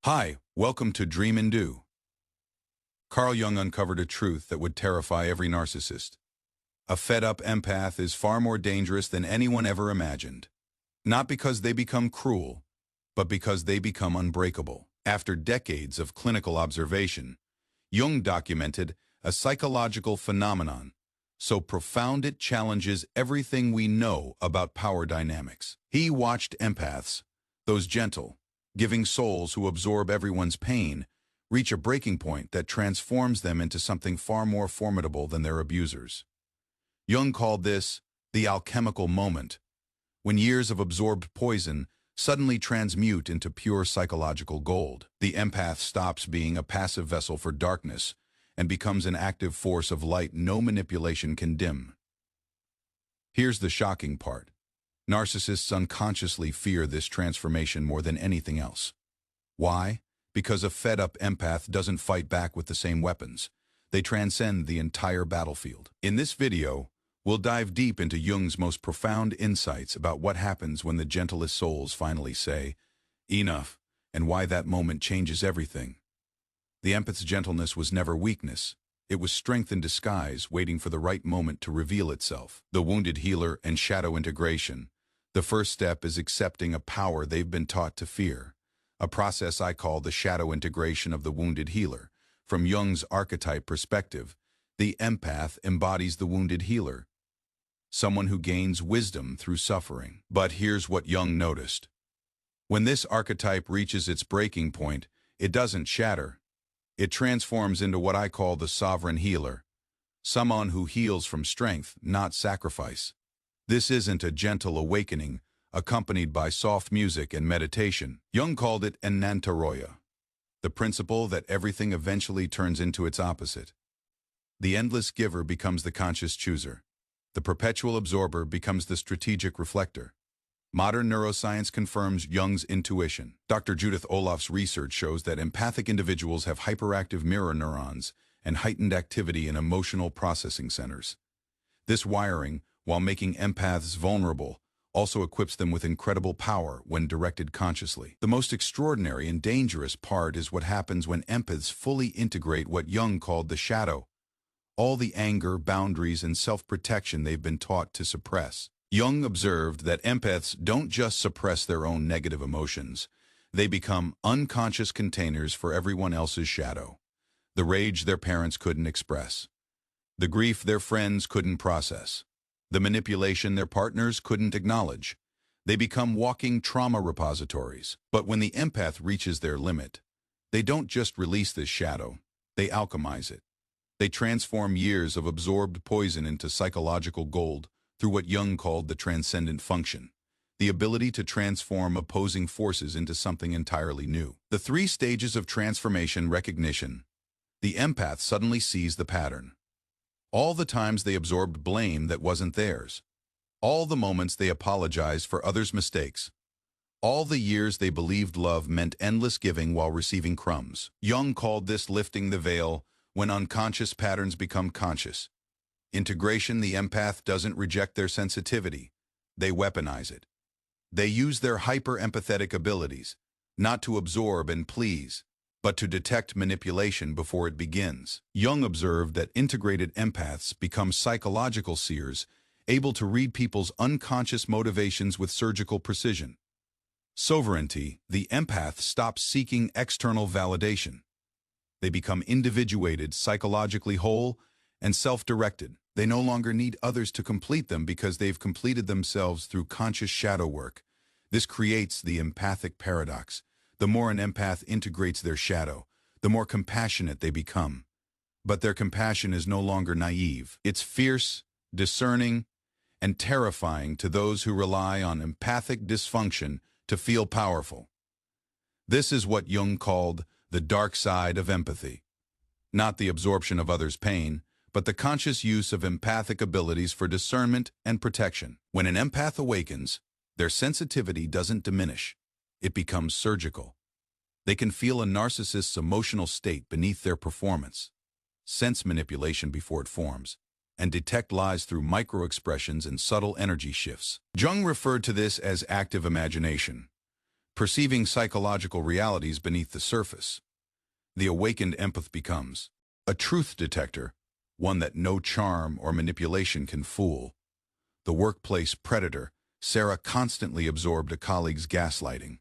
Hi, welcome to Dream and Do. Carl Jung uncovered a truth that would terrify every narcissist. A fed-up empath is far more dangerous than anyone ever imagined. Not because they become cruel, but because they become unbreakable. After decades of clinical observation, Jung documented a psychological phenomenon so profound it challenges everything we know about power dynamics. He watched empaths, those gentle, giving souls who absorb everyone's pain, reach a breaking point that transforms them into something far more formidable than their abusers. Jung called this the alchemical moment, when years of absorbed poison suddenly transmute into pure psychological gold. The empath stops being a passive vessel for darkness and becomes an active force of light no manipulation can dim. Here's the shocking part. Narcissists unconsciously fear this transformation more than anything else. Why? Because a fed-up empath doesn't fight back with the same weapons. They transcend the entire battlefield. In this video, we'll dive deep into Jung's most profound insights about what happens when the gentlest souls finally say, "Enough," and why that moment changes everything. The empath's gentleness was never weakness. It was strength in disguise, waiting for the right moment to reveal itself. The wounded healer and shadow integration. The first step is accepting a power they've been taught to fear, a process I call the shadow integration of the wounded healer. From Jung's archetype perspective, the empath embodies the wounded healer, someone who gains wisdom through suffering. But here's what Jung noticed. When this archetype reaches its breaking point, it doesn't shatter. It transforms into what I call the sovereign healer, someone who heals from strength, not sacrifice. This isn't a gentle awakening, accompanied by soft music and meditation. Jung called it enantiodromia, the principle that everything eventually turns into its opposite. The endless giver becomes the conscious chooser. The perpetual absorber becomes the strategic reflector. Modern neuroscience confirms Jung's intuition. Dr. Judith Olaf's research shows that empathic individuals have hyperactive mirror neurons and heightened activity in emotional processing centers. This wiring, while making empaths vulnerable, also equips them with incredible power when directed consciously. The most extraordinary and dangerous part is what happens when empaths fully integrate what Jung called the shadow, all the anger, boundaries, and self-protection they've been taught to suppress. Jung observed that empaths don't just suppress their own negative emotions, they become unconscious containers for everyone else's shadow. The rage their parents couldn't express, the grief their friends couldn't process, the manipulation their partners couldn't acknowledge. They become walking trauma repositories. But when the empath reaches their limit, they don't just release this shadow, they alchemize it. They transform years of absorbed poison into psychological gold through what Jung called the transcendent function, the ability to transform opposing forces into something entirely new. The 3 stages of transformation recognition. The empath suddenly sees the pattern. All the times they absorbed blame that wasn't theirs. All the moments they apologized for others' mistakes. All the years they believed love meant endless giving while receiving crumbs. Jung called this lifting the veil, when unconscious patterns become conscious. Integration. The empath doesn't reject their sensitivity. They weaponize it. They use their hyper-empathetic abilities, not to absorb and please, but to detect manipulation before it begins. Jung observed that integrated empaths become psychological seers, able to read people's unconscious motivations with surgical precision. Sovereignty. The empath stops seeking external validation. They become individuated, psychologically whole, and self-directed. They no longer need others to complete them because they've completed themselves through conscious shadow work. This creates the empathic paradox. The more an empath integrates their shadow, the more compassionate they become. But their compassion is no longer naive. It's fierce, discerning, and terrifying to those who rely on empathic dysfunction to feel powerful. This is what Jung called the dark side of empathy. Not the absorption of others' pain, but the conscious use of empathic abilities for discernment and protection. When an empath awakens, their sensitivity doesn't diminish. It becomes surgical. They can feel a narcissist's emotional state beneath their performance, sense manipulation before it forms, and detect lies through micro-expressions and subtle energy shifts. Jung referred to this as active imagination. perceiving psychological realities beneath the surface. The awakened empath becomes a truth detector, one that no charm or manipulation can fool. The workplace predator, Sarah constantly absorbed a colleague's gaslighting.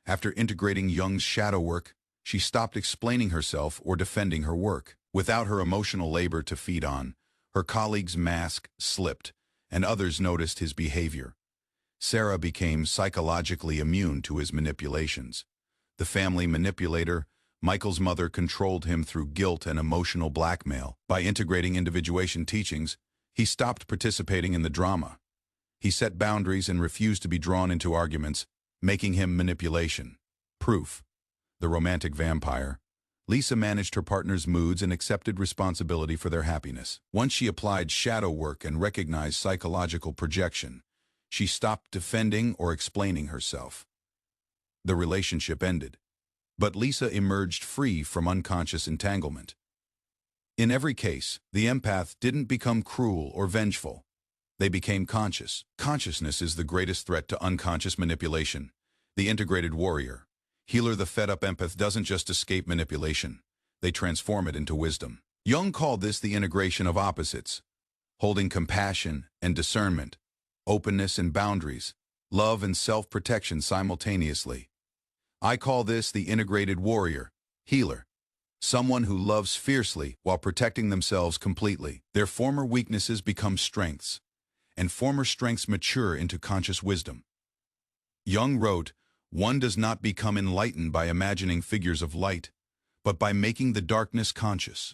After integrating Jung's shadow work, she stopped explaining herself or defending her work. Without her emotional labor to feed on, her colleague's mask slipped, and others noticed his behavior. Sarah became psychologically immune to his manipulations. The family manipulator, Michael's mother, controlled him through guilt and emotional blackmail. By integrating individuation teachings, he stopped participating in the drama. He set boundaries and refused to be drawn into arguments, making him manipulation. Proof. The romantic vampire. Lisa managed her partner's moods and accepted responsibility for their happiness. Once she applied shadow work and recognized psychological projection, she stopped defending or explaining herself. The relationship ended, but Lisa emerged free from unconscious entanglement. In every case, the empath didn't become cruel or vengeful. They became conscious. Consciousness is the greatest threat to unconscious manipulation. The integrated warrior, healer, the fed-up empath doesn't just escape manipulation. They transform it into wisdom. Jung called this the integration of opposites, holding compassion and discernment, openness and boundaries, love and self-protection simultaneously. I call this the integrated warrior, healer, someone who loves fiercely while protecting themselves completely. Their former weaknesses become strengths, and former strengths mature into conscious wisdom. Jung wrote, "One does not become enlightened by imagining figures of light, but by making the darkness conscious."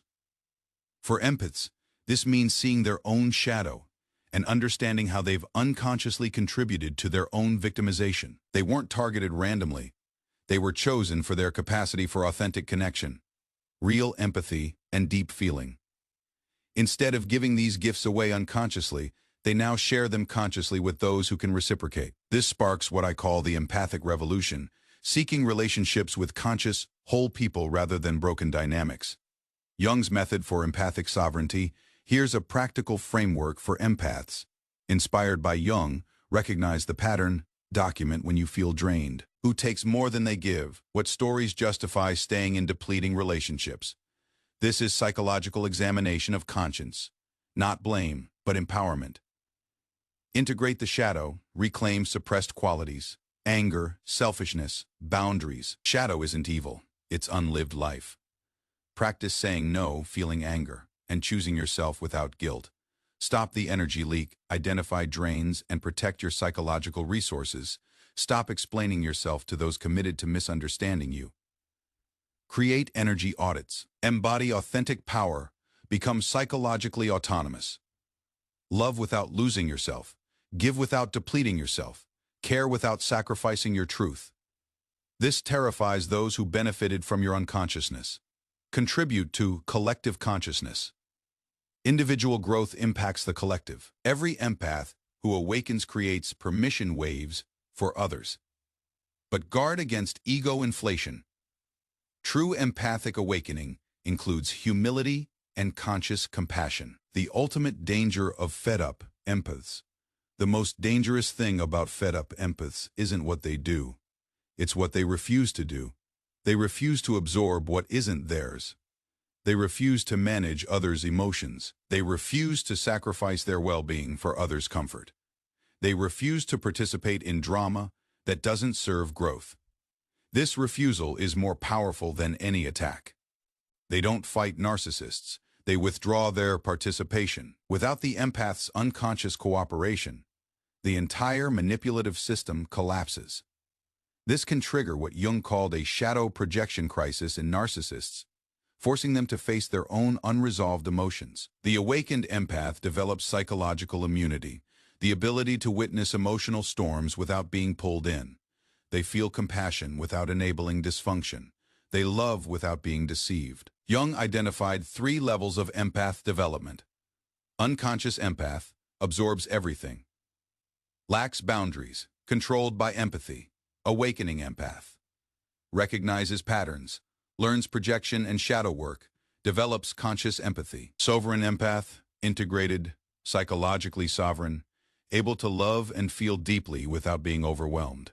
For empaths, this means seeing their own shadow and understanding how they've unconsciously contributed to their own victimization. They weren't targeted randomly. They were chosen for their capacity for authentic connection, real empathy, and deep feeling. Instead of giving these gifts away unconsciously, they now share them consciously with those who can reciprocate. This sparks what I call the empathic revolution, seeking relationships with conscious, whole people rather than broken dynamics. Jung's method for empathic sovereignty. Here's a practical framework for empaths. Inspired by Jung, recognize the pattern, document when you feel drained. Who takes more than they give? What stories justify staying in depleting relationships? This is psychological examination of conscience. Not blame, but empowerment. Integrate the shadow, reclaim suppressed qualities, anger, selfishness, boundaries. Shadow isn't evil, it's unlived life. Practice saying no, feeling anger, and choosing yourself without guilt. Stop the energy leak, identify drains, and protect your psychological resources. Stop explaining yourself to those committed to misunderstanding you. Create energy audits. Embody authentic power. Become psychologically autonomous. Love without losing yourself. Give without depleting yourself. Care without sacrificing your truth. This terrifies those who benefited from your unconsciousness. Contribute to collective consciousness. Individual growth impacts the collective. Every empath who awakens creates permission waves for others. But guard against ego inflation. True empathic awakening includes humility and conscious compassion. The ultimate danger of fed-up empaths. The most dangerous thing about fed-up empaths isn't what they do. It's what they refuse to do. They refuse to absorb what isn't theirs. They refuse to manage others' emotions. They refuse to sacrifice their well-being for others' comfort. They refuse to participate in drama that doesn't serve growth. This refusal is more powerful than any attack. They don't fight narcissists. They withdraw their participation. Without the empath's unconscious cooperation, the entire manipulative system collapses. This can trigger what Jung called a shadow projection crisis in narcissists, forcing them to face their own unresolved emotions. The awakened empath develops psychological immunity, the ability to witness emotional storms without being pulled in. They feel compassion without enabling dysfunction. They love without being deceived. Jung identified 3 levels of empath development. Unconscious empath absorbs everything. Lacks boundaries, controlled by empathy. Awakening empath recognizes patterns, learns projection and shadow work, develops conscious empathy. Sovereign empath, integrated, psychologically sovereign, able to love and feel deeply without being overwhelmed.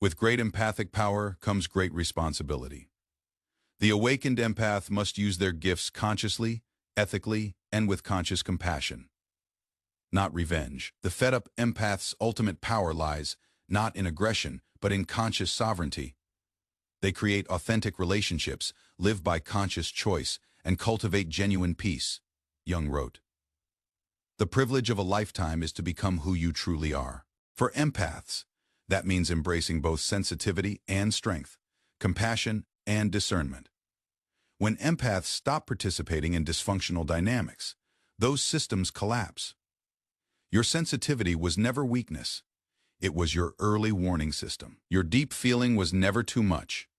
With great empathic power comes great responsibility. The awakened empath must use their gifts consciously, ethically, and with conscious compassion. Not revenge. The fed-up empath's ultimate power lies not in aggression, but in conscious sovereignty. They create authentic relationships, live by conscious choice, and cultivate genuine peace, Jung wrote. The privilege of a lifetime is to become who you truly are. For empaths, that means embracing both sensitivity and strength, compassion and discernment. When empaths stop participating in dysfunctional dynamics, those systems collapse. Your sensitivity was never weakness. It was your early warning system. Your deep feeling was never too much.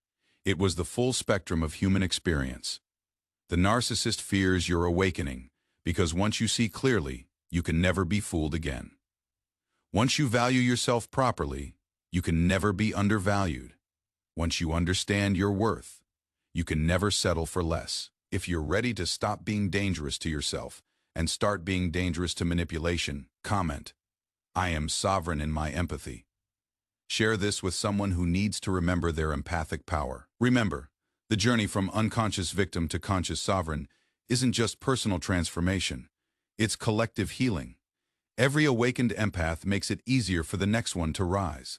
It was the full spectrum of human experience. The narcissist fears your awakening, because once you see clearly, you can never be fooled again. Once you value yourself properly, you can never be undervalued. Once you understand your worth, you can never settle for less. If you're ready to stop being dangerous to yourself and start being dangerous to manipulation, comment, "I am sovereign in my empathy." Share this with someone who needs to remember their empathic power. Remember, the journey from unconscious victim to conscious sovereign isn't just personal transformation, it's collective healing. Every awakened empath makes it easier for the next one to rise.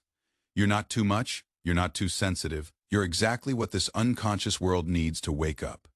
You're not too much, you're not too sensitive, you're exactly what this unconscious world needs to wake up.